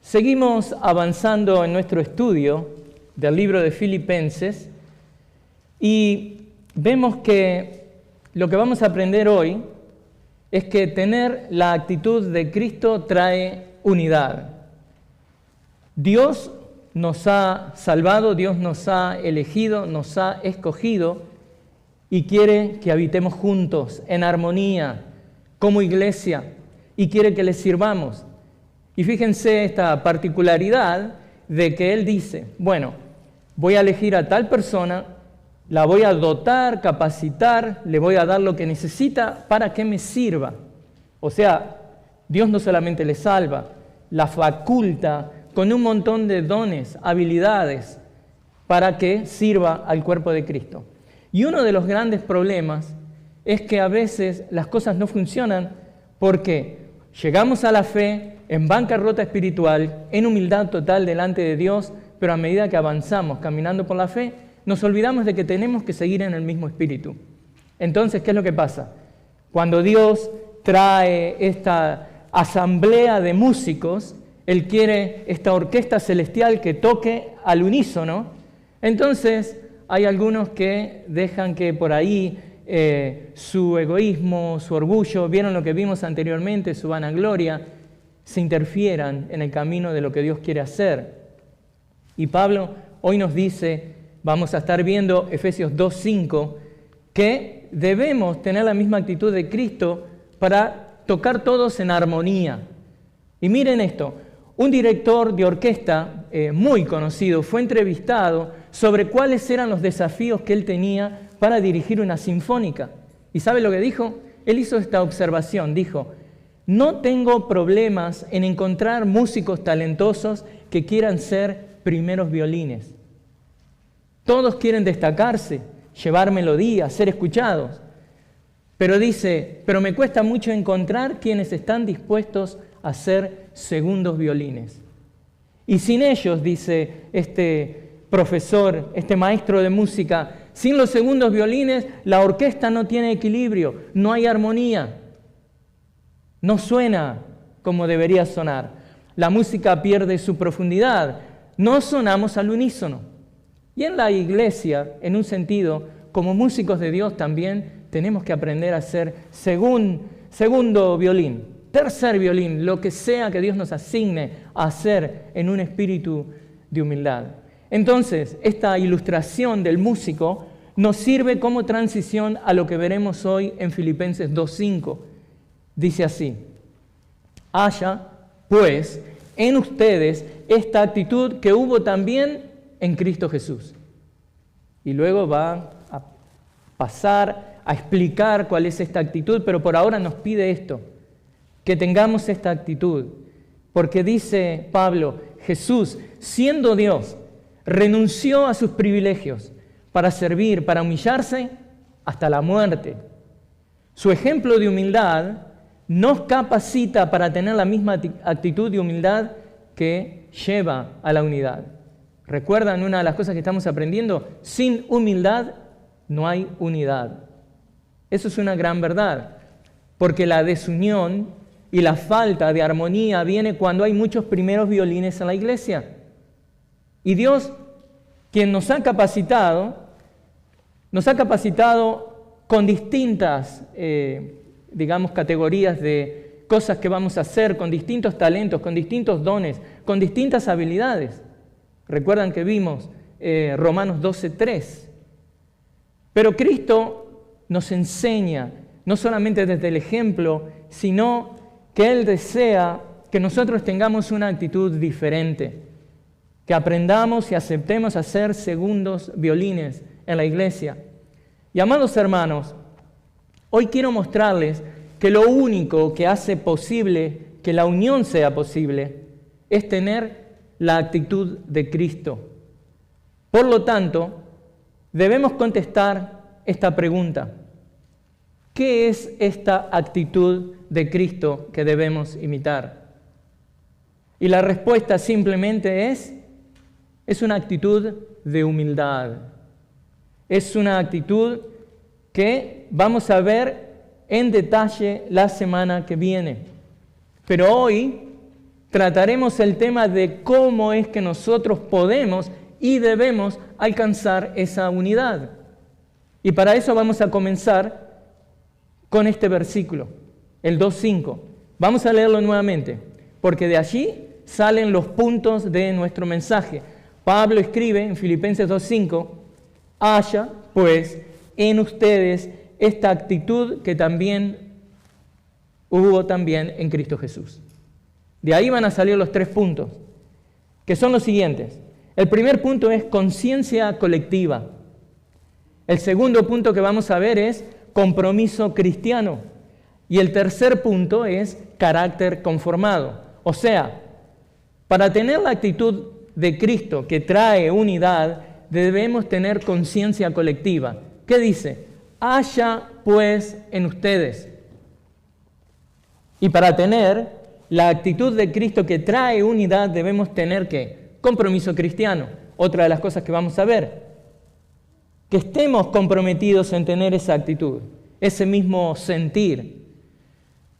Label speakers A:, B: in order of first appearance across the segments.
A: Seguimos avanzando en nuestro estudio del libro de Filipenses y vemos que lo que vamos a aprender hoy es que tener la actitud de Cristo trae unidad. Dios nos ha salvado, Dios nos ha elegido, nos ha escogido y quiere que habitemos juntos, en armonía, como iglesia, y quiere que le sirvamos. Y fíjense esta particularidad de que Él dice, bueno, voy a elegir a tal persona, la voy a dotar, capacitar, le voy a dar lo que necesita para que me sirva. O sea, Dios no solamente le salva, la faculta con un montón de dones, habilidades, para que sirva al cuerpo de Cristo. Y uno de los grandes problemas es que a veces las cosas no funcionan porque llegamos a la fe en bancarrota espiritual, en humildad total delante de Dios, pero a medida que avanzamos caminando por la fe, nos olvidamos de que tenemos que seguir en el mismo espíritu. Entonces, ¿qué es lo que pasa? Cuando Dios trae esta asamblea de músicos, Él quiere esta orquesta celestial que toque al unísono. Entonces, hay algunos que dejan que por ahí su egoísmo, su orgullo, vieron lo que vimos anteriormente, su vanagloria, se interfieran en el camino de lo que Dios quiere hacer. Y Pablo hoy nos dice, vamos a estar viendo Efesios 2:5, que debemos tener la misma actitud de Cristo para tocar todos en armonía. Y miren esto, un director de orquesta muy conocido fue entrevistado sobre cuáles eran los desafíos que él tenía para dirigir una sinfónica. ¿Y sabe lo que dijo? Él hizo esta observación, dijo, no tengo problemas en encontrar músicos talentosos que quieran ser primeros violines. Todos quieren destacarse, llevar melodía, ser escuchados. Pero dice, pero me cuesta mucho encontrar quienes están dispuestos a ser segundos violines. Y sin ellos, dice este profesor, este maestro de música, sin los segundos violines, la orquesta no tiene equilibrio, no hay armonía. No suena como debería sonar. La música pierde su profundidad. No sonamos al unísono. Y en la iglesia, en un sentido, como músicos de Dios también tenemos que aprender a ser segundo violín, tercer violín, lo que sea que Dios nos asigne a hacer en un espíritu de humildad. Entonces, esta ilustración del músico nos sirve como transición a lo que veremos hoy en Filipenses 2:5. Dice así, haya, pues, en ustedes esta actitud que hubo también en Cristo Jesús. Y luego va a pasar a explicar cuál es esta actitud, pero por ahora nos pide esto, que tengamos esta actitud. Porque dice Pablo, Jesús, siendo Dios, renunció a sus privilegios para servir, para humillarse hasta la muerte. Su ejemplo de humildad nos capacita para tener la misma actitud de humildad que lleva a la unidad. ¿Recuerdan una de las cosas que estamos aprendiendo? Sin humildad no hay unidad. Eso es una gran verdad, porque la desunión y la falta de armonía viene cuando hay muchos primeros violines en la iglesia. Y Dios, quien nos ha capacitado con distintas categorías de cosas que vamos a hacer, con distintos talentos, con distintos dones, con distintas habilidades. Recuerdan que vimos Romanos 12:3. Pero Cristo nos enseña, no solamente desde el ejemplo, sino que Él desea que nosotros tengamos una actitud diferente, que aprendamos y aceptemos a ser segundos violines en la iglesia. Y amados hermanos, hoy quiero mostrarles que lo único que hace posible que la unión sea posible es tener la actitud de Cristo. Por lo tanto, debemos contestar esta pregunta. ¿Qué es esta actitud de Cristo que debemos imitar? Y la respuesta simplemente es una actitud de humildad. Es una actitud que vamos a ver en detalle la semana que viene. Pero hoy trataremos el tema de cómo es que nosotros podemos y debemos alcanzar esa unidad. Y para eso vamos a comenzar con este versículo, el 2:5. Vamos a leerlo nuevamente, porque de allí salen los puntos de nuestro mensaje. Pablo escribe en Filipenses 2:5, haya pues en ustedes esta actitud que hubo también en Cristo Jesús. De ahí van a salir los 3 puntos, que son los siguientes. El primer punto es conciencia colectiva. El segundo punto que vamos a ver es compromiso cristiano. Y el tercer punto es carácter conformado. O sea, para tener la actitud de Cristo que trae unidad, debemos tener conciencia colectiva. ¿Qué dice? Haya pues en ustedes. Y para tener la actitud de Cristo que trae unidad, debemos tener ¿qué? Compromiso cristiano. Otra de las cosas que vamos a ver. Que estemos comprometidos en tener esa actitud, ese mismo sentir.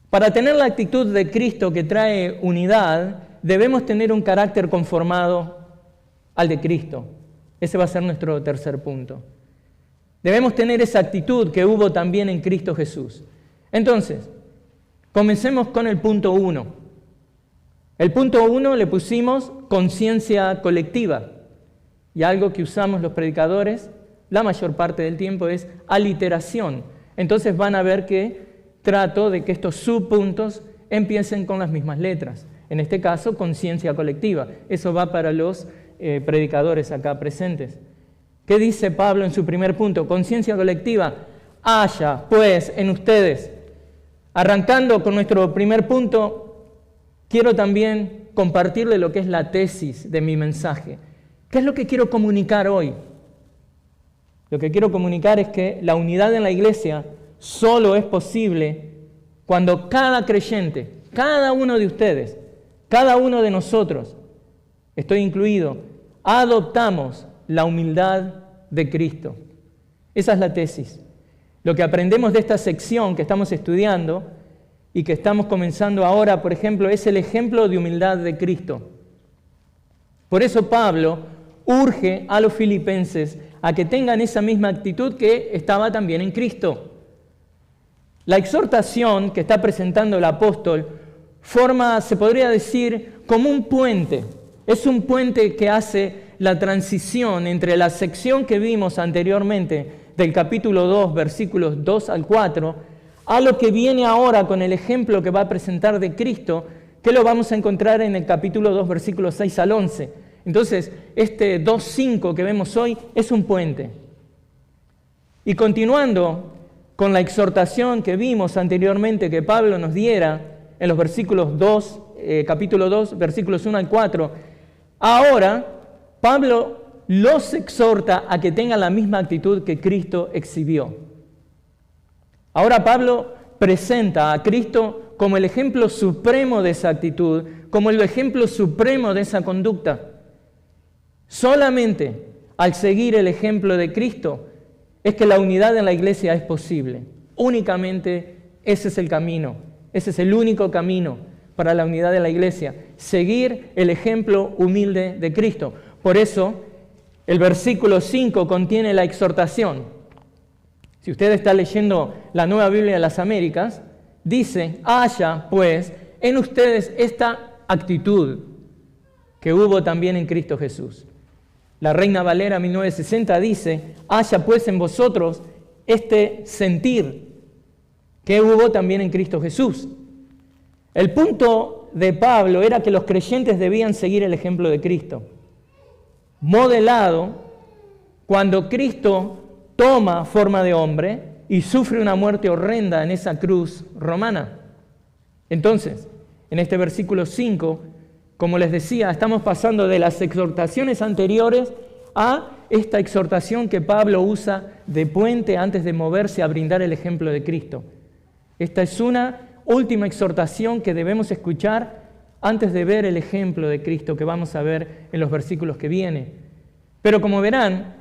A: Para tener la actitud de Cristo que trae unidad, debemos tener un carácter conformado al de Cristo. Ese va a ser nuestro tercer punto. Debemos tener esa actitud que hubo también en Cristo Jesús. Entonces, comencemos con el punto 1. El punto 1 le pusimos conciencia colectiva. Y algo que usamos los predicadores la mayor parte del tiempo es aliteración. Entonces van a ver que trato de que estos subpuntos empiecen con las mismas letras. En este caso, conciencia colectiva. Eso va para los predicadores acá presentes. ¿Qué dice Pablo en su primer punto? Conciencia colectiva. Haya, pues, en ustedes. Arrancando con nuestro primer punto, quiero también compartirle lo que es la tesis de mi mensaje. ¿Qué es lo que quiero comunicar hoy? Lo que quiero comunicar es que la unidad en la iglesia solo es posible cuando cada creyente, cada uno de ustedes, cada uno de nosotros, estoy incluido, adoptamos la humildad de Cristo. Esa es la tesis. Lo que aprendemos de esta sección que estamos estudiando y que estamos comenzando ahora, por ejemplo, es el ejemplo de humildad de Cristo. Por eso Pablo urge a los filipenses a que tengan esa misma actitud que estaba también en Cristo. La exhortación que está presentando el apóstol forma, se podría decir, como un puente. Es un puente que hace la transición entre la sección que vimos anteriormente del capítulo 2, versículos 2 al 4, a lo que viene ahora con el ejemplo que va a presentar de Cristo, que lo vamos a encontrar en el capítulo 2, versículos 6 al 11. Entonces, este 2.5 que vemos hoy es un puente. Y continuando con la exhortación que vimos anteriormente que Pablo nos diera en los versículos 2, capítulo 2, versículos 1 al 4, ahora Pablo los exhorta a que tengan la misma actitud que Cristo exhibió. Ahora Pablo presenta a Cristo como el ejemplo supremo de esa actitud, como el ejemplo supremo de esa conducta. Solamente al seguir el ejemplo de Cristo es que la unidad en la iglesia es posible. Únicamente ese es el camino, ese es el único camino para la unidad de la iglesia, seguir el ejemplo humilde de Cristo. Por eso, el versículo 5 contiene la exhortación. Si usted está leyendo la Nueva Biblia de las Américas, dice, haya pues en ustedes esta actitud que hubo también en Cristo Jesús. La Reina Valera 1960 dice, haya pues en vosotros este sentir que hubo también en Cristo Jesús. El punto de Pablo era que los creyentes debían seguir el ejemplo de Cristo, modelado cuando Cristo toma forma de hombre y sufre una muerte horrenda en esa cruz romana. Entonces, en este versículo 5, como les decía, estamos pasando de las exhortaciones anteriores a esta exhortación que Pablo usa de puente antes de moverse a brindar el ejemplo de Cristo. Esta es una última exhortación que debemos escuchar antes de ver el ejemplo de Cristo que vamos a ver en los versículos que vienen. Pero como verán,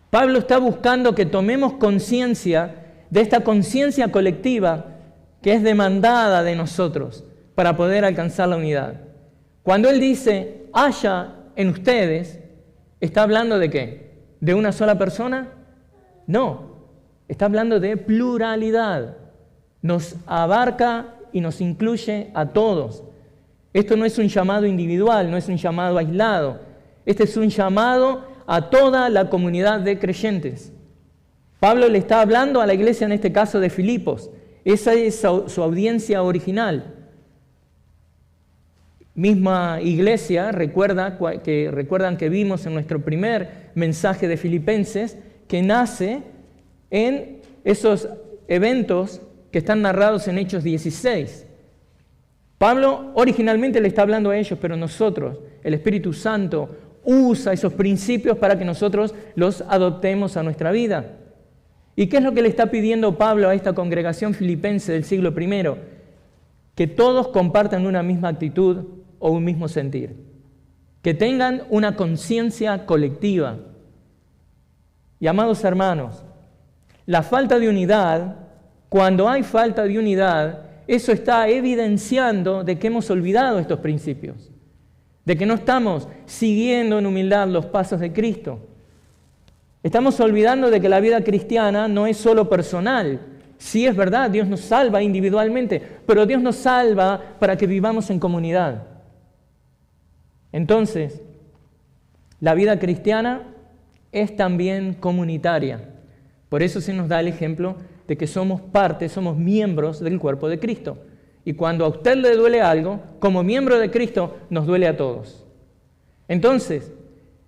A: Pablo está buscando que tomemos conciencia de esta conciencia colectiva que es demandada de nosotros para poder alcanzar la unidad. Cuando Él dice, haya en ustedes, ¿está hablando de qué? ¿De una sola persona? No, está hablando de pluralidad. Nos abarca y nos incluye a todos. Esto no es un llamado individual, no es un llamado aislado. Este es un llamado a toda la comunidad de creyentes. Pablo le está hablando a la iglesia, en este caso de Filipos. Esa es su audiencia original. Misma iglesia, recuerdan que vimos en nuestro primer mensaje de Filipenses, que nace en esos eventos que están narrados en Hechos 16. Pablo originalmente le está hablando a ellos, pero nosotros, el Espíritu Santo, usa esos principios para que nosotros los adoptemos a nuestra vida. ¿Y qué es lo que le está pidiendo Pablo a esta congregación filipense del siglo I? Que todos compartan una misma actitud o un mismo sentir. Que tengan una conciencia colectiva. Y amados hermanos, la falta de unidad, cuando hay falta de unidad, eso está evidenciando de que hemos olvidado estos principios, de que no estamos siguiendo en humildad los pasos de Cristo. Estamos olvidando de que la vida cristiana no es solo personal. Sí, es verdad, Dios nos salva individualmente, pero Dios nos salva para que vivamos en comunidad. Entonces, la vida cristiana es también comunitaria. Por eso se nos da el ejemplo de que somos parte, somos miembros del cuerpo de Cristo. Y cuando a usted le duele algo, como miembro de Cristo, nos duele a todos. Entonces,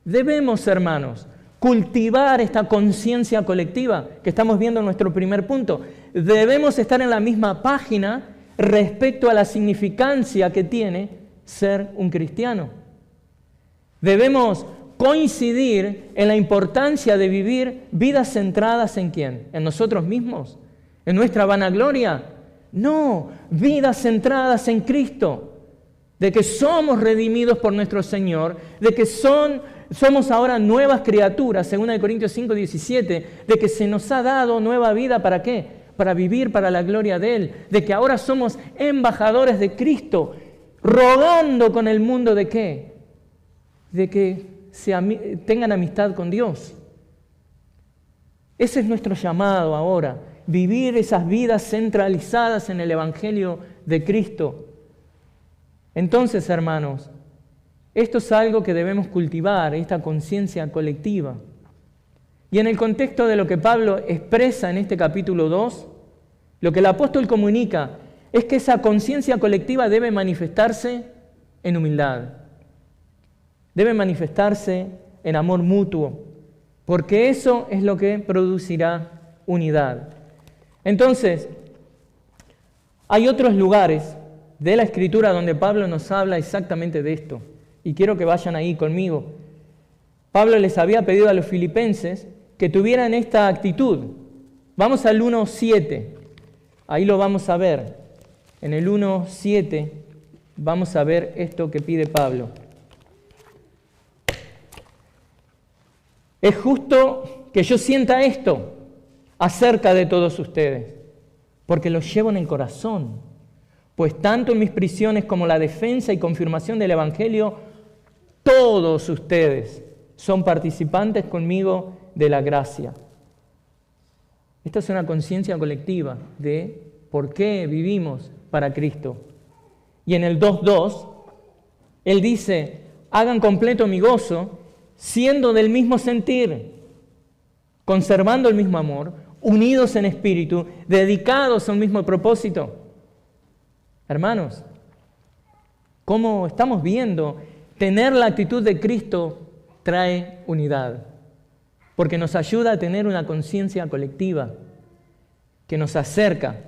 A: debemos, hermanos, cultivar esta conciencia colectiva que estamos viendo en nuestro primer punto. Debemos estar en la misma página respecto a la significancia que tiene ser un cristiano. Debemos coincidir en la importancia de vivir vidas centradas ¿en quién? ¿En nosotros mismos? ¿En nuestra vanagloria? No, vidas centradas en Cristo. De que somos redimidos por nuestro Señor, de que somos ahora nuevas criaturas, 2 Corintios 5:17, de que se nos ha dado nueva vida, ¿para qué? Para vivir para la gloria de Él, de que ahora somos embajadores de Cristo, rogando con el mundo ¿de qué? De que tengan amistad con Dios. Ese es nuestro llamado ahora, vivir esas vidas centralizadas en el Evangelio de Cristo. Entonces, hermanos, esto es algo que debemos cultivar, esta conciencia colectiva. Y en el contexto de lo que Pablo expresa en este capítulo 2, lo que el apóstol comunica es que esa conciencia colectiva debe manifestarse en humildad. Debe manifestarse en amor mutuo, porque eso es lo que producirá unidad. Entonces, hay otros lugares de la Escritura donde Pablo nos habla exactamente de esto. Y quiero que vayan ahí conmigo. Pablo les había pedido a los filipenses que tuvieran esta actitud. Vamos al 1:7. Ahí lo vamos a ver. En el 1:7 vamos a ver esto que pide Pablo. Es justo que yo sienta esto acerca de todos ustedes, porque los llevo en el corazón. Pues tanto en mis prisiones como la defensa y confirmación del Evangelio, todos ustedes son participantes conmigo de la gracia. Esta es una conciencia colectiva de por qué vivimos para Cristo. Y en el 2:2, él dice, hagan completo mi gozo, siendo del mismo sentir, conservando el mismo amor, unidos en espíritu, dedicados a un mismo propósito. Hermanos, como estamos viendo, tener la actitud de Cristo trae unidad, porque nos ayuda a tener una conciencia colectiva que nos acerca.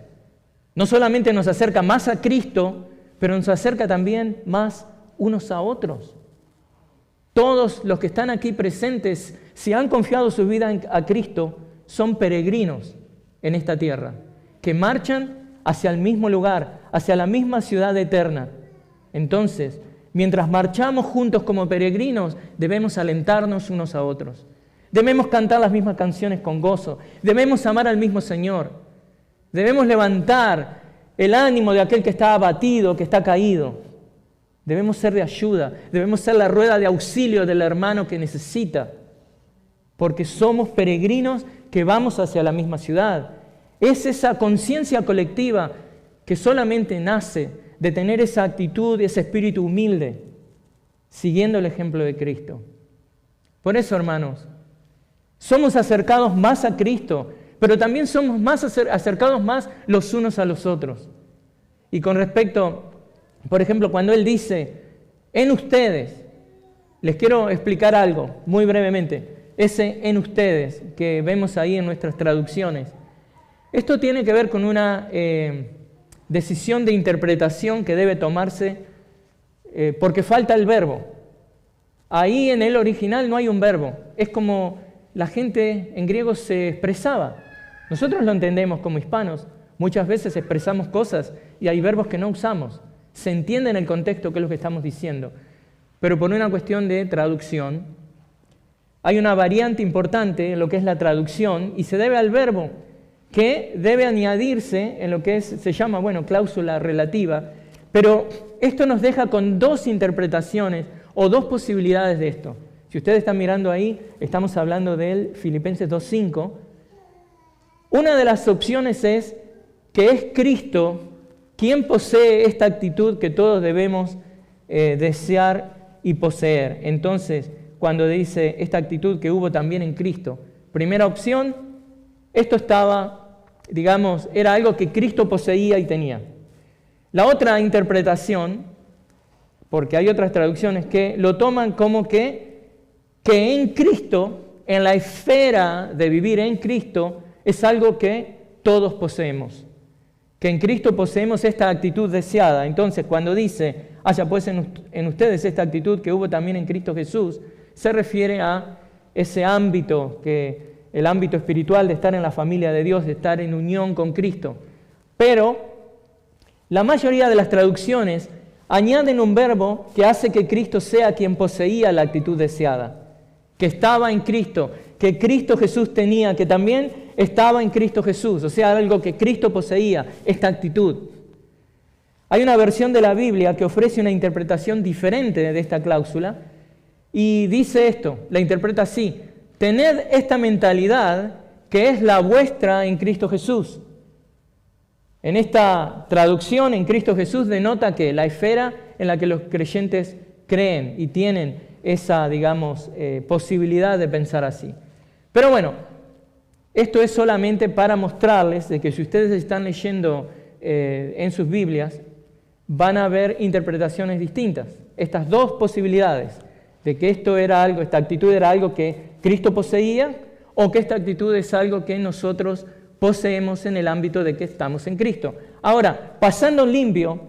A: No solamente nos acerca más a Cristo, pero nos acerca también más unos a otros. Todos los que están aquí presentes, si han confiado su vida a Cristo, son peregrinos en esta tierra, que marchan hacia el mismo lugar, hacia la misma ciudad eterna. Entonces, mientras marchamos juntos como peregrinos, debemos alentarnos unos a otros. Debemos cantar las mismas canciones con gozo. Debemos amar al mismo Señor. Debemos levantar el ánimo de aquel que está abatido, que está caído. Debemos ser de ayuda, debemos ser la rueda de auxilio del hermano que necesita, porque somos peregrinos que vamos hacia la misma ciudad. Es esa conciencia colectiva que solamente nace de tener esa actitud, ese espíritu humilde, siguiendo el ejemplo de Cristo. Por eso, hermanos, somos acercados más a Cristo, pero también somos más acercados más los unos a los otros. Y con respecto, por ejemplo, cuando Él dice, en ustedes, les quiero explicar algo muy brevemente. Ese en ustedes que vemos ahí en nuestras traducciones. Esto tiene que ver con una decisión de interpretación que debe tomarse porque falta el verbo. Ahí en el original no hay un verbo. Es como la gente en griego se expresaba. Nosotros lo entendemos como hispanos. Muchas veces expresamos cosas y hay verbos que no usamos. Se entiende en el contexto qué es lo que estamos diciendo. Pero por una cuestión de traducción, hay una variante importante en lo que es la traducción y se debe al verbo que debe añadirse en lo que se llama, cláusula relativa. Pero esto nos deja con dos interpretaciones o dos posibilidades de esto. Si ustedes están mirando ahí, estamos hablando del Filipenses 2:5. Una de las opciones es que es Cristo quien posee esta actitud que todos debemos desear y poseer. Entonces, cuando dice esta actitud que hubo también en Cristo, primera opción, esto estaba, era algo que Cristo poseía y tenía. La otra interpretación, porque hay otras traducciones que lo toman como que en Cristo, en la esfera de vivir en Cristo, es algo que todos poseemos. Que en Cristo poseemos esta actitud deseada. Entonces, cuando dice, haya pues en ustedes esta actitud que hubo también en Cristo Jesús, se refiere a ese ámbito, el ámbito espiritual de estar en la familia de Dios, de estar en unión con Cristo. Pero la mayoría de las traducciones añaden un verbo que hace que Cristo sea quien poseía la actitud deseada, que estaba en Cristo, que Cristo Jesús tenía, que también estaba en Cristo Jesús, o sea, algo que Cristo poseía, esta actitud. Hay una versión de la Biblia que ofrece una interpretación diferente de esta cláusula y dice esto, la interpreta así: tened esta mentalidad que es la vuestra en Cristo Jesús. En esta traducción, en Cristo Jesús denota que la esfera en la que los creyentes creen y tienen esa, posibilidad de pensar así. Pero esto es solamente para mostrarles de que si ustedes están leyendo en sus Biblias, van a ver interpretaciones distintas. Estas dos posibilidades, de que esta actitud era algo que Cristo poseía, o que esta actitud es algo que nosotros poseemos en el ámbito de que estamos en Cristo. Ahora, pasando limpio,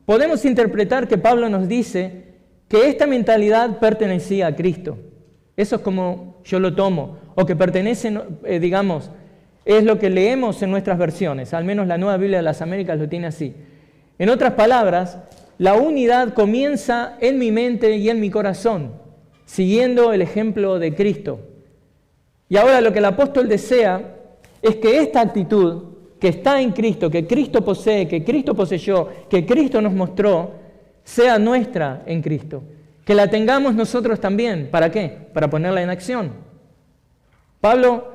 A: podemos interpretar que Pablo nos dice que esta mentalidad pertenecía a Cristo. Eso es como yo lo tomo, o que pertenece, es lo que leemos en nuestras versiones, al menos la Nueva Biblia de las Américas lo tiene así. En otras palabras, la unidad comienza en mi mente y en mi corazón, siguiendo el ejemplo de Cristo. Y ahora lo que el apóstol desea es que esta actitud que está en Cristo, que Cristo posee, que Cristo poseyó, que Cristo nos mostró, sea nuestra en Cristo. Que la tengamos nosotros también. ¿Para qué? Para ponerla en acción. Pablo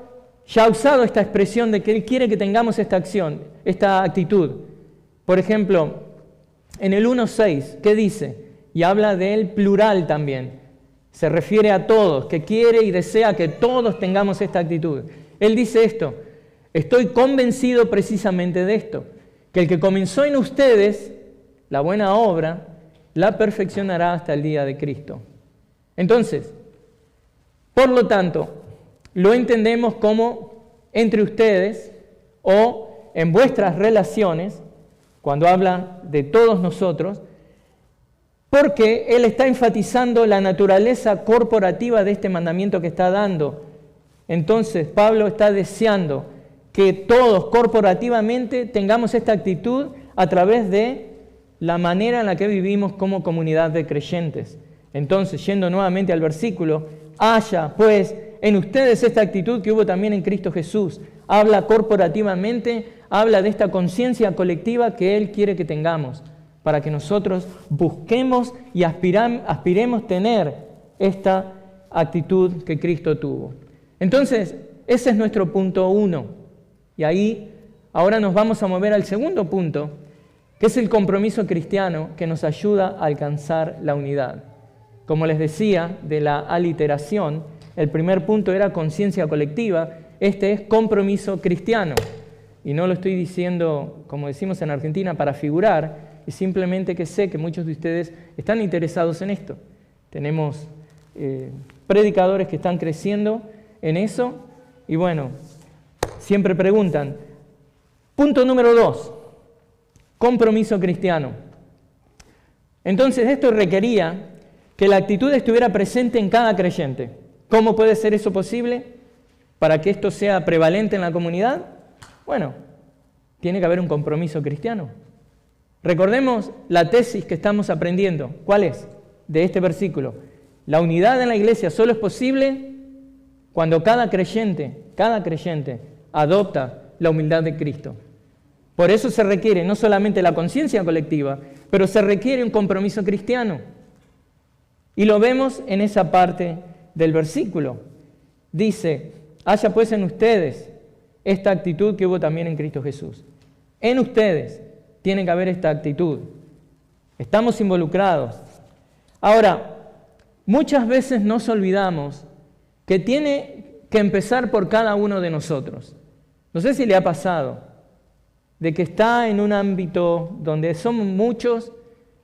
A: ya ha usado esta expresión de que él quiere que tengamos esta acción, esta actitud. Por ejemplo, en el 1:6, ¿qué dice? Y habla del plural también. Se refiere a todos, que quiere y desea que todos tengamos esta actitud. Él dice esto: estoy convencido precisamente de esto, que el que comenzó en ustedes la buena obra, la perfeccionará hasta el día de Cristo. Entonces, por lo tanto, lo entendemos como entre ustedes o en vuestras relaciones, cuando habla de todos nosotros, porque él está enfatizando la naturaleza corporativa de este mandamiento que está dando. Entonces, Pablo está deseando que todos corporativamente tengamos esta actitud a través de la manera en la que vivimos como comunidad de creyentes. Entonces, yendo nuevamente al versículo, haya pues en ustedes esta actitud que hubo también en Cristo Jesús. Habla corporativamente, habla de esta conciencia colectiva que Él quiere que tengamos, para que nosotros busquemos y aspiremos tener esta actitud que Cristo tuvo. Entonces, ese es nuestro punto 1. Y ahí, ahora nos vamos a mover al segundo punto, que es el compromiso cristiano que nos ayuda a alcanzar la unidad. Como les decía, de la aliteración, el primer punto era conciencia colectiva, este es compromiso cristiano. Y no lo estoy diciendo, como decimos en Argentina, para figurar, es simplemente que sé que muchos de ustedes están interesados en esto. Tenemos predicadores que están creciendo en eso, y bueno, siempre preguntan. Punto número 2, compromiso cristiano. Entonces esto requería que la actitud estuviera presente en cada creyente. ¿Cómo puede ser eso posible para que esto sea prevalente en la comunidad? Bueno, tiene que haber un compromiso cristiano. Recordemos la tesis que estamos aprendiendo. ¿Cuál es? De este versículo. La unidad en la iglesia solo es posible cuando cada creyente adopta la humildad de Cristo. Por eso se requiere no solamente la conciencia colectiva, pero se requiere un compromiso cristiano. Y lo vemos en esa parte del versículo. Dice, haya pues en ustedes esta actitud que hubo también en Cristo Jesús. En ustedes tiene que haber esta actitud. Estamos involucrados. Ahora, muchas veces nos olvidamos que tiene que empezar por cada uno de nosotros. No sé si le ha pasado, de que está en un ámbito donde somos muchos,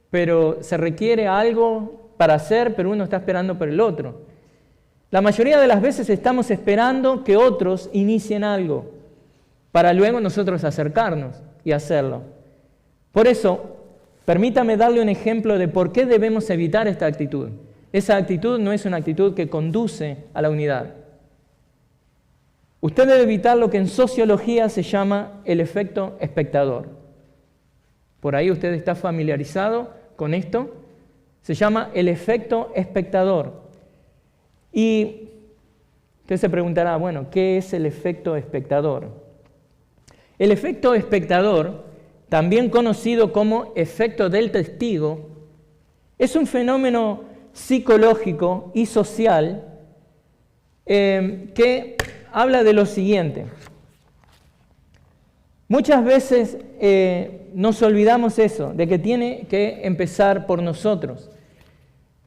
A: pero se requiere algo para hacer, pero uno está esperando por el otro. La mayoría de las veces estamos esperando que otros inicien algo, para luego nosotros acercarnos y hacerlo. Por eso, permítame darle un ejemplo de por qué debemos evitar esta actitud. Esa actitud no es una actitud que conduce a la unidad. Usted debe evitar lo que en sociología se llama el efecto espectador. Por ahí usted está familiarizado con esto. Se llama el efecto espectador. Y usted se preguntará, bueno, ¿qué es el efecto espectador? El efecto espectador, también conocido como efecto del testigo, es un fenómeno psicológico y social que habla de lo siguiente. Muchas veces nos olvidamos eso, de que tiene que empezar por nosotros.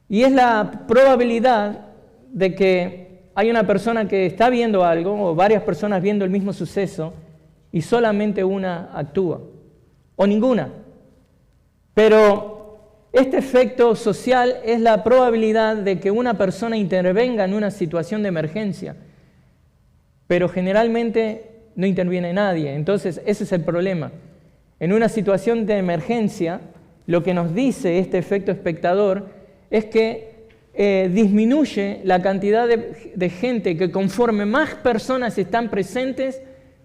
A: Y es la probabilidad de que hay una persona que está viendo algo, o varias personas viendo el mismo suceso, y solamente una actúa, o ninguna. Pero este efecto social es la probabilidad de que una persona intervenga en una situación de emergencia, pero generalmente no interviene nadie. Entonces, ese es el problema. En una situación de emergencia, lo que nos dice este efecto espectador es que disminuye la cantidad de gente, que conforme más personas están presentes,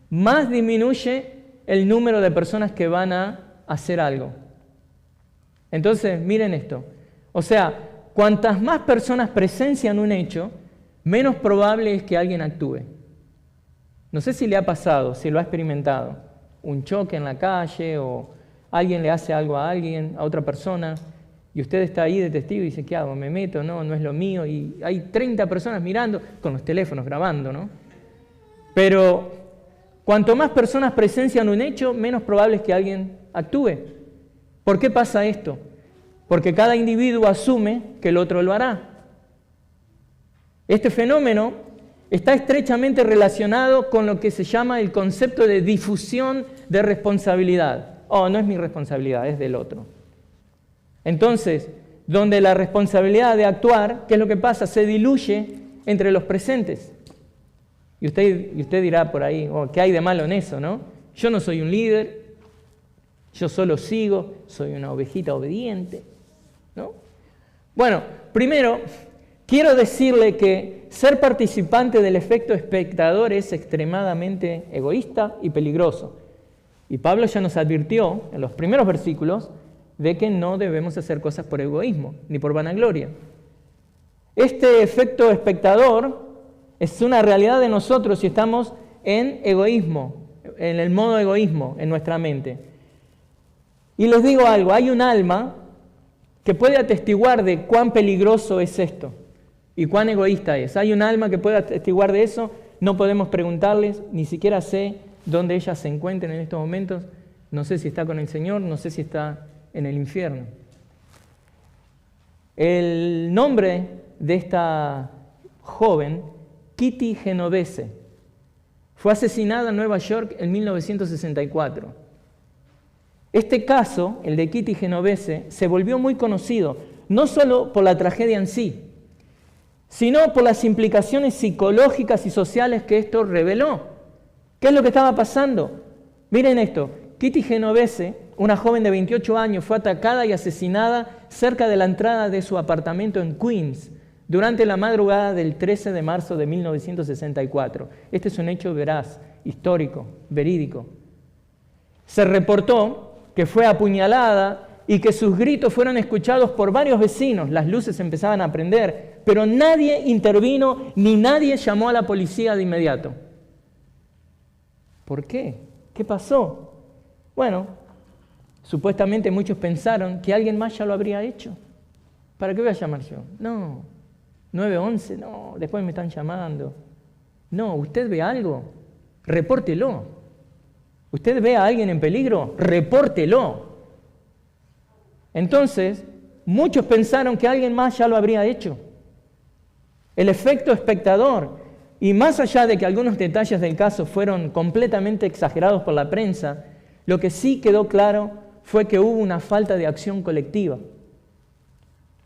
A: más disminuye el número de personas que van a hacer algo. Entonces, miren esto. O sea, cuantas más personas presencian un hecho, menos probable es que alguien actúe. No sé si le ha pasado, si lo ha experimentado. Un choque en la calle, o alguien le hace algo a alguien, a otra persona, y usted está ahí de testigo y dice, ¿qué hago? ¿Me meto? No, no es lo mío. Y hay 30 personas mirando, con los teléfonos grabando, ¿no? Pero cuanto más personas presencian un hecho, menos probable es que alguien actúe. ¿Por qué pasa esto? Porque cada individuo asume que el otro lo hará. Este fenómeno está estrechamente relacionado con lo que se llama el concepto de difusión de responsabilidad. Oh, no es mi responsabilidad, es del otro. Entonces, donde la responsabilidad de actuar, ¿qué es lo que pasa? Se diluye entre los presentes. Y usted dirá por ahí, oh, ¿qué hay de malo en eso, no? Yo no soy un líder, yo solo sigo, soy una ovejita obediente, ¿no? Bueno, primero, quiero decirle que ser participante del efecto espectador es extremadamente egoísta y peligroso. Y Pablo ya nos advirtió en los primeros versículos de que no debemos hacer cosas por egoísmo, ni por vanagloria. Este efecto espectador es una realidad de nosotros si estamos en egoísmo, en el modo egoísmo en nuestra mente. Y les digo algo, hay un alma que puede atestiguar de cuán peligroso es esto y cuán egoísta es. Hay un alma que puede atestiguar de eso, no podemos preguntarles, ni siquiera sé dónde ellas se encuentran en estos momentos, no sé si está con el Señor, no sé si está en el infierno. El nombre de esta joven, Kitty Genovese, fue asesinada en Nueva York en 1964. Este caso, el de Kitty Genovese, se volvió muy conocido, no solo por la tragedia en sí, sino por las implicaciones psicológicas y sociales que esto reveló. ¿Qué es lo que estaba pasando? Miren esto, Kitty Genovese, una joven de 28 años, fue atacada y asesinada cerca de la entrada de su apartamento en Queens durante la madrugada del 13 de marzo de 1964. Este es un hecho veraz, histórico, verídico. Se reportó que fue apuñalada y que sus gritos fueron escuchados por varios vecinos. Las luces empezaban a prender, pero nadie intervino ni nadie llamó a la policía de inmediato. ¿Por qué? ¿Qué pasó? Bueno, supuestamente muchos pensaron que alguien más ya lo habría hecho. ¿Para qué voy a llamar yo? No, 911, no, después me están llamando. No, usted ve algo, repórtelo. ¿Usted ve a alguien en peligro? Repórtelo. Entonces, muchos pensaron que alguien más ya lo habría hecho. El efecto espectador, y más allá de que algunos detalles del caso fueron completamente exagerados por la prensa, lo que sí quedó claro fue que hubo una falta de acción colectiva.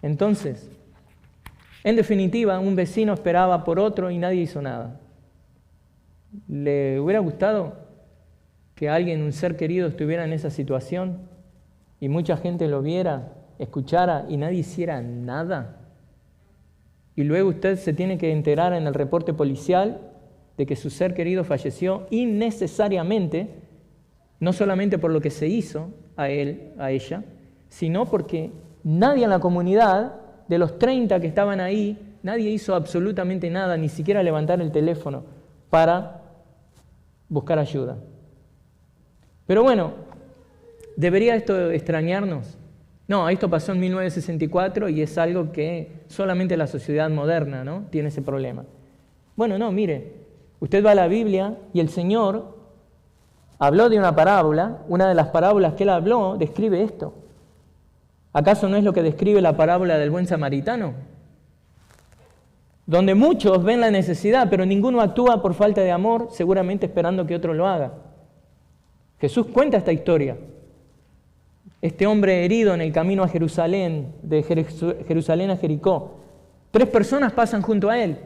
A: Entonces, en definitiva, un vecino esperaba por otro y nadie hizo nada. ¿Le hubiera gustado que alguien, un ser querido, estuviera en esa situación y mucha gente lo viera, escuchara y nadie hiciera nada? Y luego usted se tiene que enterar en el reporte policial de que su ser querido falleció innecesariamente, no solamente por lo que se hizo a él, a ella, sino porque nadie en la comunidad, de los 30 que estaban ahí, nadie hizo absolutamente nada, ni siquiera levantar el teléfono para buscar ayuda. Pero bueno, ¿debería esto extrañarnos? No, esto pasó en 1964 y es algo que solamente la sociedad moderna, ¿no?, tiene ese problema. Bueno, no, mire, usted va a la Biblia y el Señor habló de una parábola, una de las parábolas que Él habló describe esto. ¿Acaso no es lo que describe la parábola del buen samaritano? Donde muchos ven la necesidad, pero ninguno actúa por falta de amor, seguramente esperando que otro lo haga. Jesús cuenta esta historia. Este hombre herido en el camino a Jerusalén, de Jerusalén a Jericó. 3 personas pasan junto a él.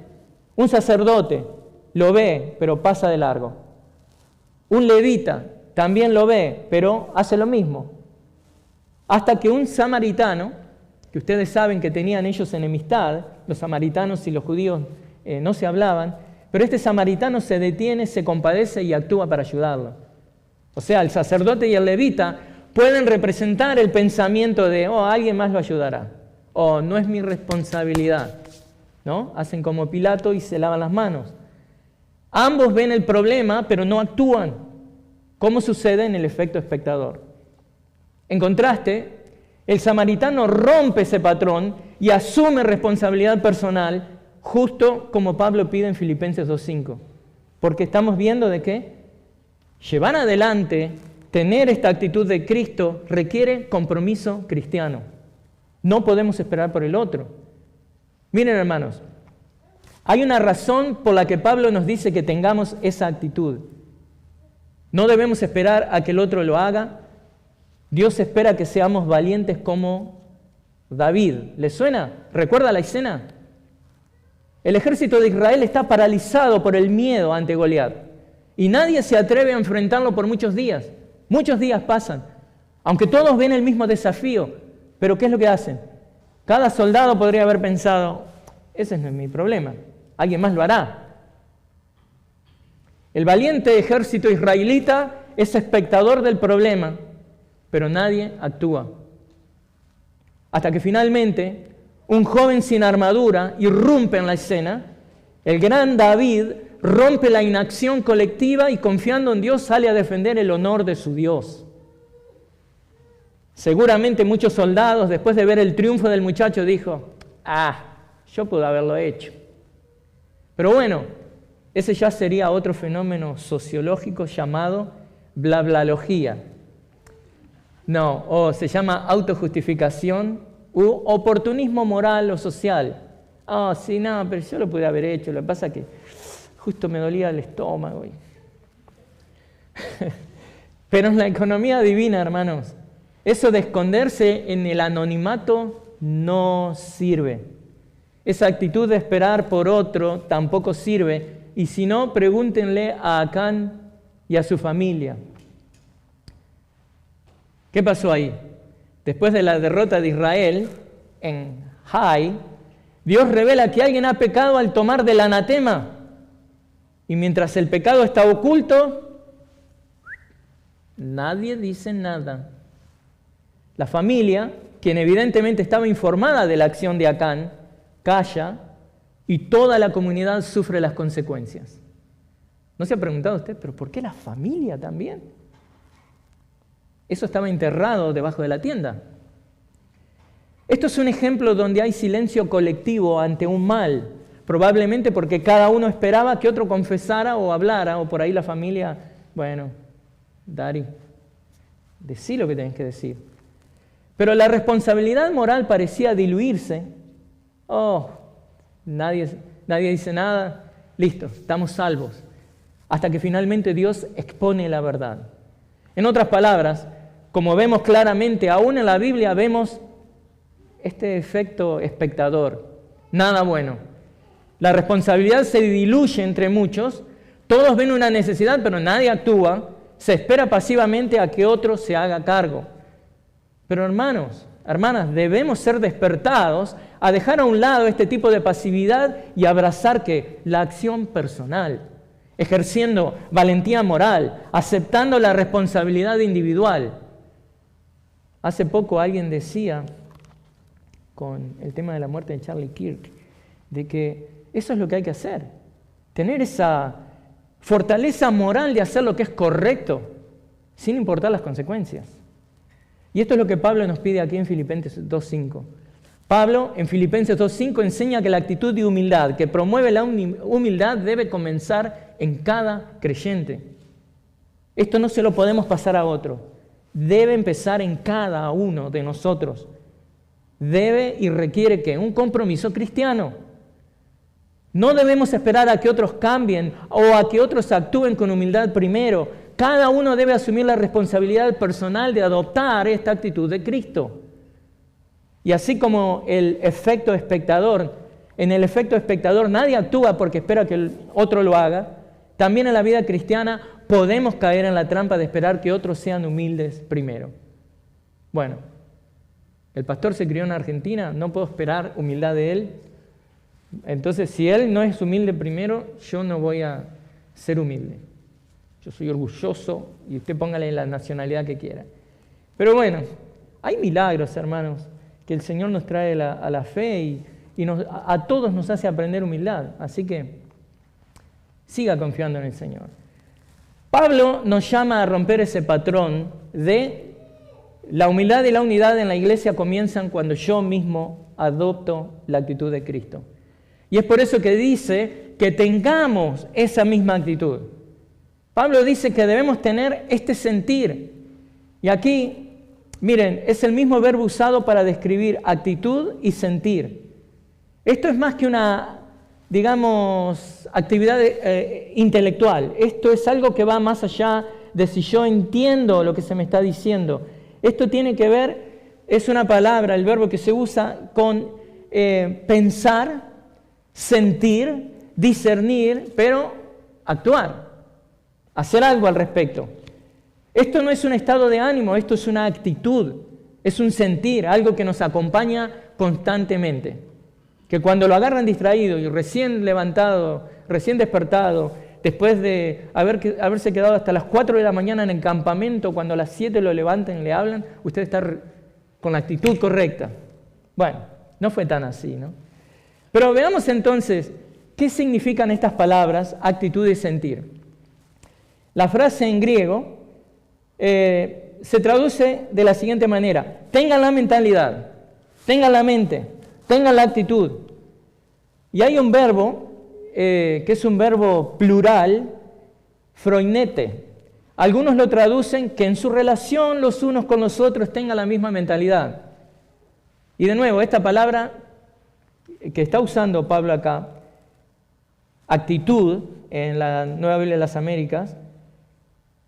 A: Un sacerdote lo ve, pero pasa de largo. Un levita también lo ve, pero hace lo mismo. Hasta que un samaritano, que ustedes saben que tenían ellos enemistad, los samaritanos y los judíos no se hablaban, pero este samaritano se detiene, se compadece y actúa para ayudarlo. O sea, el sacerdote y el levita pueden representar el pensamiento de, alguien más lo ayudará, o no es mi responsabilidad, ¿no? Hacen como Pilato y se lavan las manos. Ambos ven el problema, pero no actúan, como sucede en el efecto espectador. En contraste, el samaritano rompe ese patrón y asume responsabilidad personal, justo como Pablo pide en Filipenses 2:5. Porque estamos viendo de que llevar adelante, tener esta actitud de Cristo requiere compromiso cristiano. No podemos esperar por el otro. Miren, hermanos, hay una razón por la que Pablo nos dice que tengamos esa actitud. No debemos esperar a que el otro lo haga. Dios espera que seamos valientes como David. ¿Les suena? ¿Recuerda la escena? El ejército de Israel está paralizado por el miedo ante Goliat y nadie se atreve a enfrentarlo por muchos días. Muchos días pasan, aunque todos ven el mismo desafío. Pero ¿qué es lo que hacen? Cada soldado podría haber pensado, ese no es mi problema, alguien más lo hará. El valiente ejército israelita es espectador del problema, pero nadie actúa. Hasta que finalmente un joven sin armadura irrumpe en la escena. El gran David rompe la inacción colectiva y confiando en Dios sale a defender el honor de su Dios. Seguramente muchos soldados, después de ver el triunfo del muchacho, dijo, yo pude haberlo hecho. Pero bueno, ese ya sería otro fenómeno sociológico llamado blablalogía. No, se llama autojustificación u oportunismo moral o social. Sí, no, pero yo lo pude haber hecho, lo que pasa es que justo me dolía el estómago. Pero en la economía divina, hermanos, eso de esconderse en el anonimato no sirve. Esa actitud de esperar por otro tampoco sirve. Y si no, pregúntenle a Acán y a su familia. ¿Qué pasó ahí? Después de la derrota de Israel en Hai, Dios revela que alguien ha pecado al tomar del anatema. Y mientras el pecado está oculto, nadie dice nada. La familia, quien evidentemente estaba informada de la acción de Acán, calla y toda la comunidad sufre las consecuencias. ¿No se ha preguntado usted, pero por qué la familia también? Eso estaba enterrado debajo de la tienda. Esto es un ejemplo donde hay silencio colectivo ante un mal, probablemente porque cada uno esperaba que otro confesara o hablara, o por ahí la familia, bueno, Dari, decí lo que tenés que decir. Pero la responsabilidad moral parecía diluirse. Nadie dice nada, listo, estamos salvos. Hasta que finalmente Dios expone la verdad. En otras palabras, como vemos claramente, aún en la Biblia vemos este efecto espectador. Nada bueno. La responsabilidad se diluye entre muchos, todos ven una necesidad, pero nadie actúa, se espera pasivamente a que otro se haga cargo. Pero hermanos, hermanas, debemos ser despertados a dejar a un lado este tipo de pasividad y abrazar la acción personal, ejerciendo valentía moral, aceptando la responsabilidad individual. Hace poco alguien decía, con el tema de la muerte de Charlie Kirk, de que eso es lo que hay que hacer, tener esa fortaleza moral de hacer lo que es correcto, sin importar las consecuencias. Y esto es lo que Pablo nos pide aquí en Filipenses 2.5. Pablo en Filipenses 2.5 enseña que la actitud de humildad que promueve la humildad debe comenzar en cada creyente. Esto no se lo podemos pasar a otro. Debe empezar en cada uno de nosotros. Debe y requiere ¿qué? Un compromiso cristiano. No debemos esperar a que otros cambien o a que otros actúen con humildad primero. Cada uno debe asumir la responsabilidad personal de adoptar esta actitud de Cristo. Y así como el efecto espectador, en el efecto espectador nadie actúa porque espera que el otro lo haga, también en la vida cristiana podemos caer en la trampa de esperar que otros sean humildes primero. Bueno, el pastor se crió en Argentina, no puedo esperar humildad de él. Entonces, si él no es humilde primero, yo no voy a ser humilde. Yo soy orgulloso y usted póngale la nacionalidad que quiera. Pero bueno, hay milagros, hermanos, que el Señor nos trae a la fe y a todos nos hace aprender humildad. Así que siga confiando en el Señor. Pablo nos llama a romper ese patrón de la humildad y la unidad en la iglesia comienzan cuando yo mismo adopto la actitud de Cristo. Y es por eso que dice que tengamos esa misma actitud. Pablo dice que debemos tener este sentir. Y aquí, miren, es el mismo verbo usado para describir actitud y sentir. Esto es más que una, digamos, actividad intelectual. Esto es algo que va más allá de si yo entiendo lo que se me está diciendo. Esto tiene que ver, es una palabra, el verbo que se usa con pensar, sentir, discernir, pero actuar, hacer algo al respecto. Esto no es un estado de ánimo, esto es una actitud, es un sentir, algo que nos acompaña constantemente. Que cuando lo agarran distraído y recién levantado, recién despertado, después de haberse quedado hasta las 4 de la mañana en el campamento, cuando a las 7 lo levantan y le hablan, usted está con la actitud correcta. Bueno, no fue tan así, ¿no? Pero veamos entonces, ¿qué significan estas palabras, actitud y sentir? La frase en griego se traduce de la siguiente manera: tengan la mentalidad, tengan la mente, tengan la actitud. Y hay un verbo que es un verbo plural, froinete. Algunos lo traducen que en su relación los unos con los otros tengan la misma mentalidad. Y de nuevo, esta palabra que está usando Pablo acá, actitud, en la Nueva Biblia de las Américas,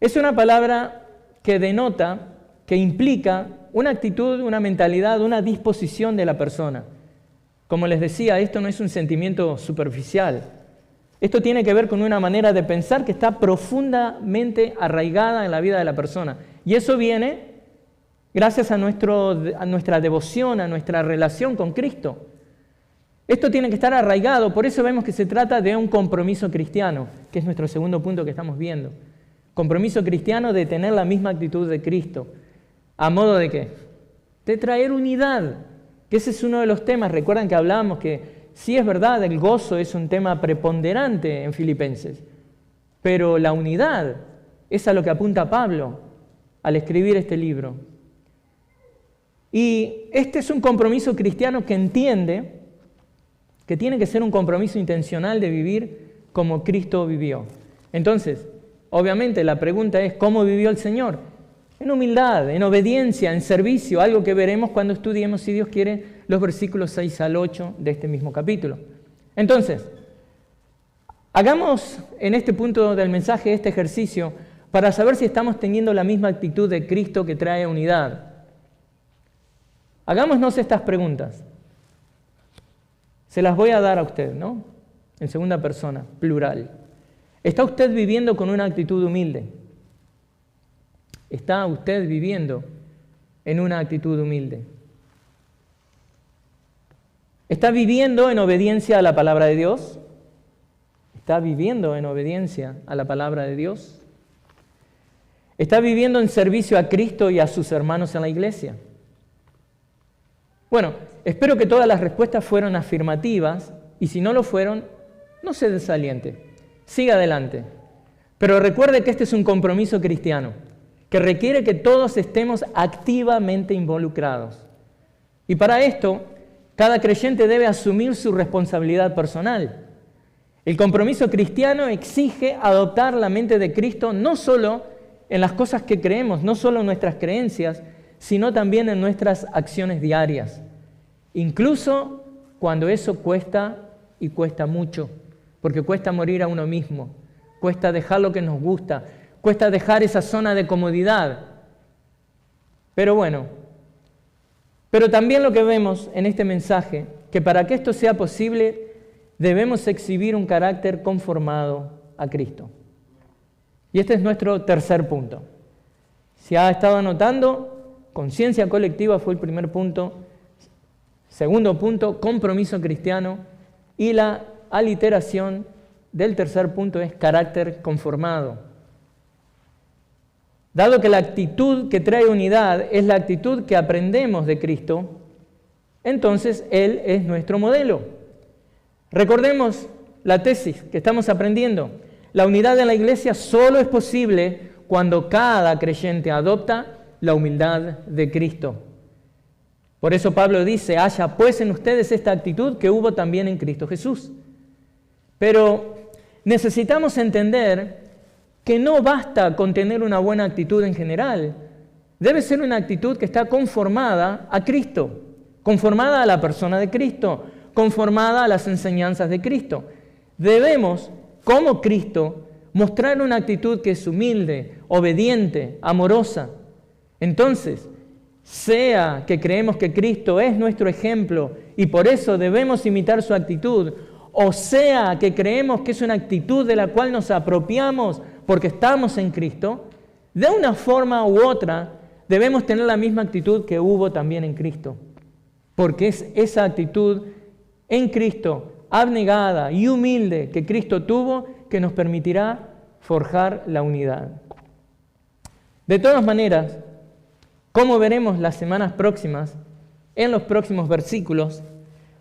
A: es una palabra que denota, que implica una actitud, una mentalidad, una disposición de la persona. Como les decía, esto no es un sentimiento superficial. Esto tiene que ver con una manera de pensar que está profundamente arraigada en la vida de la persona. Y eso viene gracias a nuestra devoción, a nuestra relación con Cristo. Esto tiene que estar arraigado, por eso vemos que se trata de un compromiso cristiano, que es nuestro segundo punto que estamos viendo. Compromiso cristiano de tener la misma actitud de Cristo. ¿A modo de qué? De traer unidad, que ese es uno de los temas. Recuerdan que hablábamos que sí es verdad, el gozo es un tema preponderante en Filipenses, pero la unidad es a lo que apunta Pablo al escribir este libro. Y este es un compromiso cristiano que entiende que tiene que ser un compromiso intencional de vivir como Cristo vivió. Entonces, obviamente la pregunta es, ¿cómo vivió el Señor? En humildad, en obediencia, en servicio, algo que veremos cuando estudiemos, si Dios quiere, los versículos 6 al 8 de este mismo capítulo. Entonces, hagamos en este punto del mensaje este ejercicio para saber si estamos teniendo la misma actitud de Cristo que trae unidad. Hagámonos estas preguntas. Se las voy a dar a usted, ¿no? En segunda persona, plural. ¿Está usted viviendo con una actitud humilde? ¿Está usted viviendo en una actitud humilde? ¿Está viviendo en obediencia a la palabra de Dios? ¿Está viviendo en obediencia a la palabra de Dios? ¿Está viviendo en servicio a Cristo y a sus hermanos en la iglesia? Bueno, espero que todas las respuestas fueron afirmativas y si no lo fueron, no se desaliente, siga adelante. Pero recuerde que este es un compromiso cristiano que requiere que todos estemos activamente involucrados. Y para esto, cada creyente debe asumir su responsabilidad personal. El compromiso cristiano exige adoptar la mente de Cristo no solo en las cosas que creemos, no solo en nuestras creencias, sino también en nuestras acciones diarias. Incluso cuando eso cuesta y cuesta mucho, porque cuesta morir a uno mismo, cuesta dejar lo que nos gusta, cuesta dejar esa zona de comodidad. Pero bueno, pero también lo que vemos en este mensaje, que para que esto sea posible, debemos exhibir un carácter conformado a Cristo. Y este es nuestro tercer punto. Si ha estado anotando, conciencia colectiva fue el primer punto. Segundo punto, compromiso cristiano. Y la aliteración del tercer punto es carácter conformado. Dado que la actitud que trae unidad es la actitud que aprendemos de Cristo, entonces Él es nuestro modelo. Recordemos la tesis que estamos aprendiendo. La unidad en la iglesia solo es posible cuando cada creyente adopta la humildad de Cristo. Por eso Pablo dice, haya pues en ustedes esta actitud que hubo también en Cristo Jesús. Pero necesitamos entender que no basta con tener una buena actitud en general. Debe ser una actitud que está conformada a Cristo, conformada a la persona de Cristo, conformada a las enseñanzas de Cristo. Debemos, como Cristo, mostrar una actitud que es humilde, obediente, amorosa. Entonces, sea que creemos que Cristo es nuestro ejemplo y por eso debemos imitar su actitud, o sea que creemos que es una actitud de la cual nos apropiamos porque estamos en Cristo, de una forma u otra debemos tener la misma actitud que hubo también en Cristo, porque es esa actitud en Cristo, abnegada y humilde que Cristo tuvo, que nos permitirá forjar la unidad. De todas maneras, como veremos las semanas próximas, en los próximos versículos,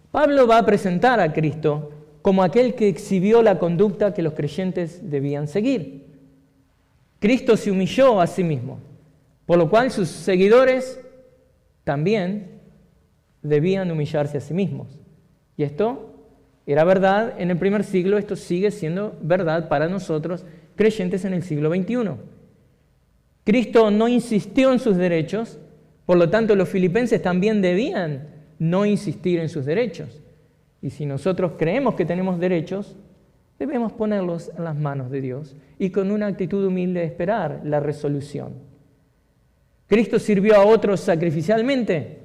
A: Pablo va a presentar a Cristo como aquel que exhibió la conducta que los creyentes debían seguir. Cristo se humilló a sí mismo. por lo cual sus seguidores también debían humillarse a sí mismos. Y esto era verdad en el primer siglo, esto sigue siendo verdad para nosotros, creyentes en el siglo XXI. Cristo no insistió en sus derechos, por lo tanto los filipenses también debían no insistir en sus derechos. Y si nosotros creemos que tenemos derechos, debemos ponerlos en las manos de Dios y con una actitud humilde esperar la resolución. Cristo sirvió a otros sacrificialmente,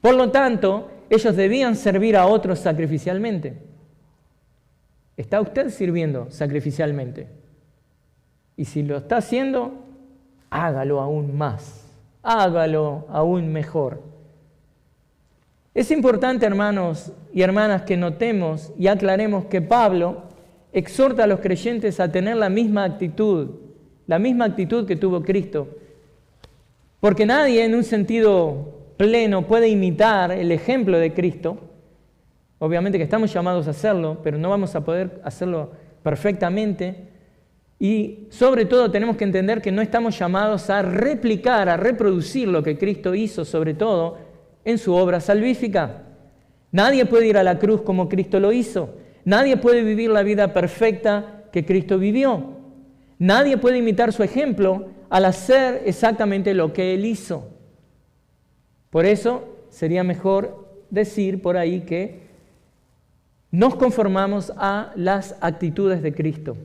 A: por lo tanto, ellos debían servir a otros sacrificialmente. ¿Está usted sirviendo sacrificialmente? Y si lo está haciendo, hágalo aún más, hágalo aún mejor. Es importante, hermanos y hermanas, que notemos y aclaremos que Pablo exhorta a los creyentes a tener la misma actitud que tuvo Cristo. Porque nadie en un sentido pleno puede imitar el ejemplo de Cristo. Obviamente que estamos llamados a hacerlo, pero no vamos a poder hacerlo perfectamente. Y sobre todo tenemos que entender que no estamos llamados a replicar, a reproducir lo que Cristo hizo, sobre todo en su obra salvífica. Nadie puede ir a la cruz como Cristo lo hizo. Nadie puede vivir la vida perfecta que Cristo vivió. Nadie puede imitar su ejemplo al hacer exactamente lo que Él hizo. Por eso sería mejor decir por ahí que nos conformamos a las actitudes de Cristo,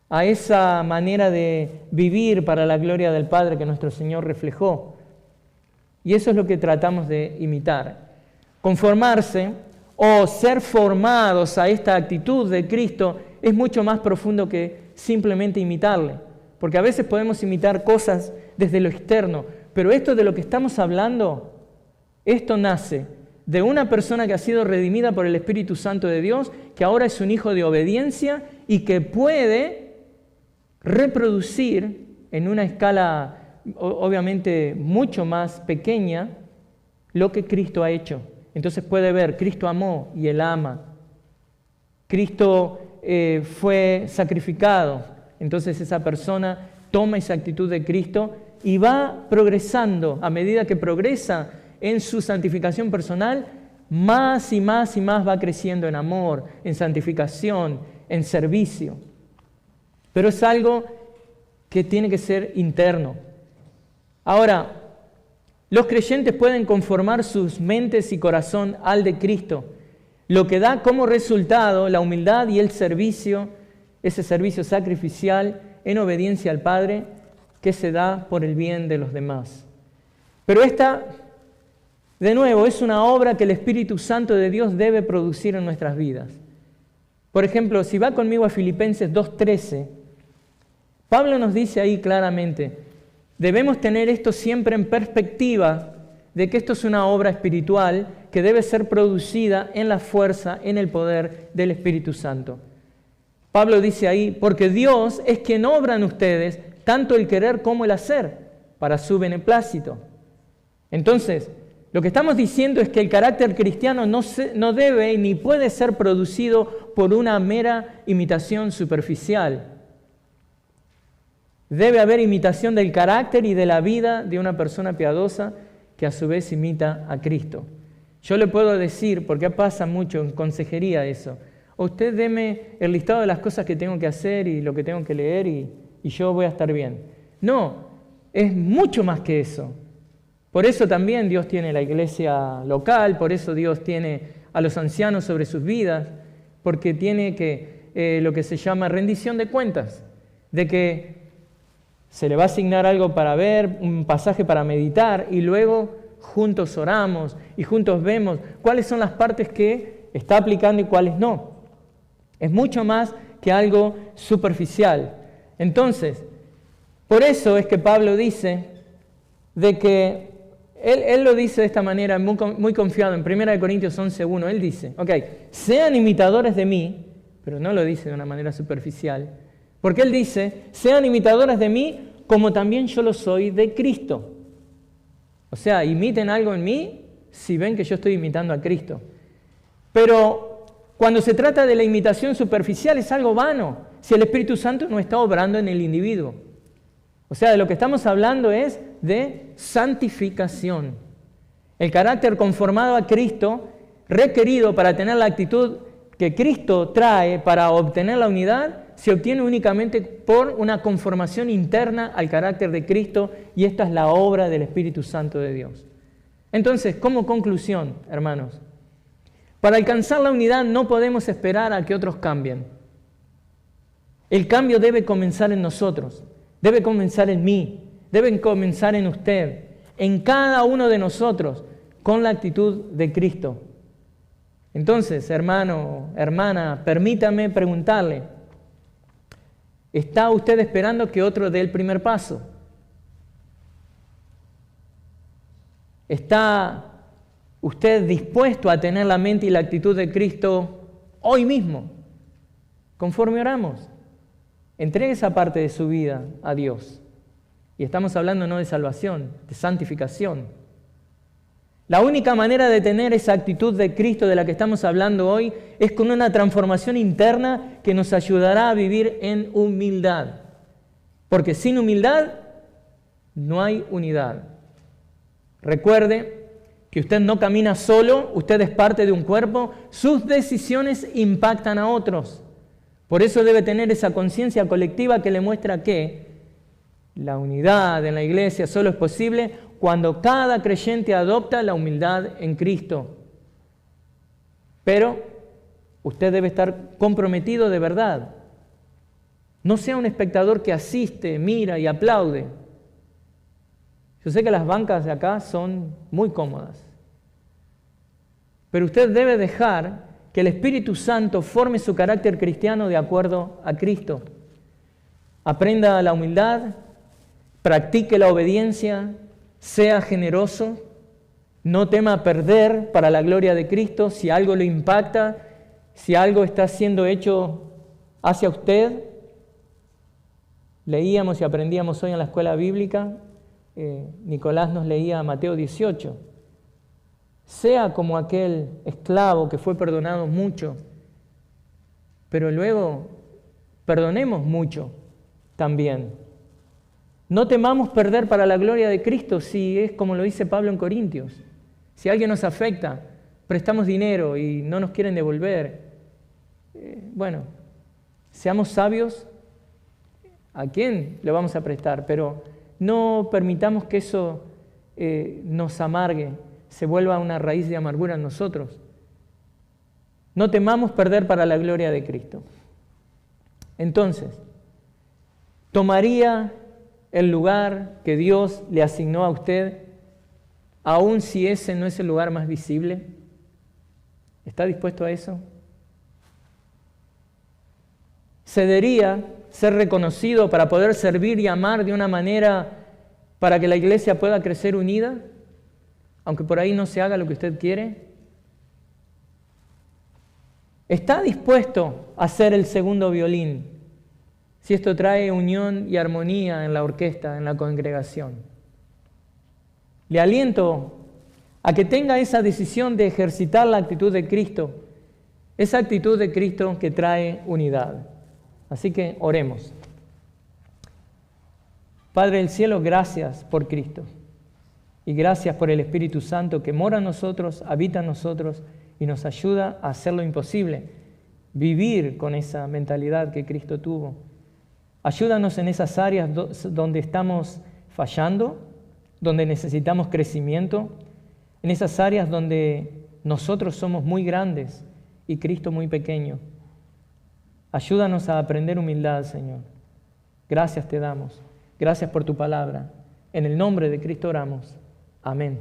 A: a esa manera de vivir para la gloria del Padre que nuestro Señor reflejó. Y eso es lo que tratamos de imitar. Conformarse o ser formados a esta actitud de Cristo es mucho más profundo que simplemente imitarle. Porque a veces podemos imitar cosas desde lo externo, pero esto de lo que estamos hablando, esto nace de una persona que ha sido redimida por el Espíritu Santo de Dios, que ahora es un hijo de obediencia y que puede reproducir en una escala obviamente mucho más pequeña lo que Cristo ha hecho. Entonces puede ver, Cristo amó y Él ama. Cristo fue sacrificado. Entonces esa persona toma esa actitud de Cristo y va progresando. A medida que progresa en su santificación personal, más y más y más va creciendo en amor, en santificación, en servicio. Pero es algo que tiene que ser interno. Ahora, los creyentes pueden conformar sus mentes y corazón al de Cristo, lo que da como resultado la humildad y el servicio, ese servicio sacrificial en obediencia al Padre que se da por el bien de los demás. Pero esta, de nuevo, es una obra que el Espíritu Santo de Dios debe producir en nuestras vidas. Por ejemplo, si va conmigo a Filipenses 2:13, Pablo nos dice ahí claramente, debemos tener esto siempre en perspectiva de que esto es una obra espiritual que debe ser producida en la fuerza, en el poder del Espíritu Santo. Pablo dice ahí, porque Dios es quien obra en ustedes tanto el querer como el hacer para su beneplácito. Entonces, lo que estamos diciendo es que el carácter cristiano no debe ni puede ser producido por una mera imitación superficial. Debe haber imitación del carácter y de la vida de una persona piadosa que a su vez imita a Cristo. Yo le puedo decir, porque pasa mucho en consejería eso, usted deme el listado de las cosas que tengo que hacer y lo que tengo que leer y yo voy a estar bien. No, es mucho más que eso. Por eso también Dios tiene la iglesia local, por eso Dios tiene a los ancianos sobre sus vidas, porque tiene lo que se llama rendición de cuentas, de que se le va a asignar algo para ver, un pasaje para meditar y luego juntos oramos y juntos vemos cuáles son las partes que está aplicando y cuáles no. Es mucho más que algo superficial. Entonces, por eso es que Pablo dice de que, él lo dice de esta manera muy confiado, en 1 Corintios 11:1, él dice, sean imitadores de mí, pero no lo dice de una manera superficial, porque él dice, sean imitadores de mí como también yo lo soy de Cristo. O sea, imiten algo en mí si ven que yo estoy imitando a Cristo. Pero cuando se trata de la imitación superficial es algo vano, si el Espíritu Santo no está obrando en el individuo. O sea, de lo que estamos hablando es de santificación. El carácter conformado a Cristo, requerido para tener la actitud que Cristo trae para obtener la unidad, se obtiene únicamente por una conformación interna al carácter de Cristo, y esta es la obra del Espíritu Santo de Dios. Entonces, como conclusión, hermanos, para alcanzar la unidad no podemos esperar a que otros cambien. El cambio debe comenzar en nosotros, debe comenzar en mí, debe comenzar en usted, en cada uno de nosotros, con la actitud de Cristo. Entonces, hermano, hermana, permítame preguntarle, ¿está usted esperando que otro dé el primer paso? ¿Está usted dispuesto a tener la mente y la actitud de Cristo hoy mismo? Conforme oramos, entregue esa parte de su vida a Dios. Y estamos hablando no de salvación, de santificación. La única manera de tener esa actitud de Cristo de la que estamos hablando hoy es con una transformación interna que nos ayudará a vivir en humildad. Porque sin humildad no hay unidad. Recuerde que usted no camina solo, usted es parte de un cuerpo, sus decisiones impactan a otros. Por eso debe tener esa conciencia colectiva que le muestra que la unidad en la iglesia solo es posible cuando cada creyente adopta la humildad en Cristo. Pero usted debe estar comprometido de verdad. No sea un espectador que asiste, mira y aplaude. Yo sé que las bancas de acá son muy cómodas, pero usted debe dejar que el Espíritu Santo forme su carácter cristiano de acuerdo a Cristo. Aprenda la humildad, practique la obediencia, sea generoso, no tema perder para la gloria de Cristo. Si algo lo impacta, si algo está siendo hecho hacia usted, leíamos y aprendíamos hoy en la escuela bíblica, Nicolás nos leía Mateo 18. Sea como aquel esclavo que fue perdonado mucho, pero luego perdonemos mucho también. No temamos perder para la gloria de Cristo si es como lo dice Pablo en Corintios. Si alguien nos afecta, prestamos dinero y no nos quieren devolver. Bueno, seamos sabios a quién le vamos a prestar, pero no permitamos que eso nos amargue, se vuelva una raíz de amargura en nosotros. No temamos perder para la gloria de Cristo. Entonces, tomaría el lugar que Dios le asignó a usted, aun si ese no es el lugar más visible. ¿Está dispuesto a eso? ¿Cedería ser reconocido para poder servir y amar de una manera para que la iglesia pueda crecer unida, aunque por ahí no se haga lo que usted quiere? ¿Está dispuesto a ser el segundo violín si esto trae unión y armonía en la orquesta, en la congregación? Le aliento a que tenga esa decisión de ejercitar la actitud de Cristo, esa actitud de Cristo que trae unidad. Así que oremos. Padre del cielo, gracias por Cristo y gracias por el Espíritu Santo que mora en nosotros, habita en nosotros y nos ayuda a hacer lo imposible, vivir con esa mentalidad que Cristo tuvo. Ayúdanos en esas áreas donde estamos fallando, donde necesitamos crecimiento, en esas áreas donde nosotros somos muy grandes y Cristo muy pequeño. Ayúdanos a aprender humildad, Señor. Gracias te damos. Gracias por tu palabra. En el nombre de Cristo oramos. Amén.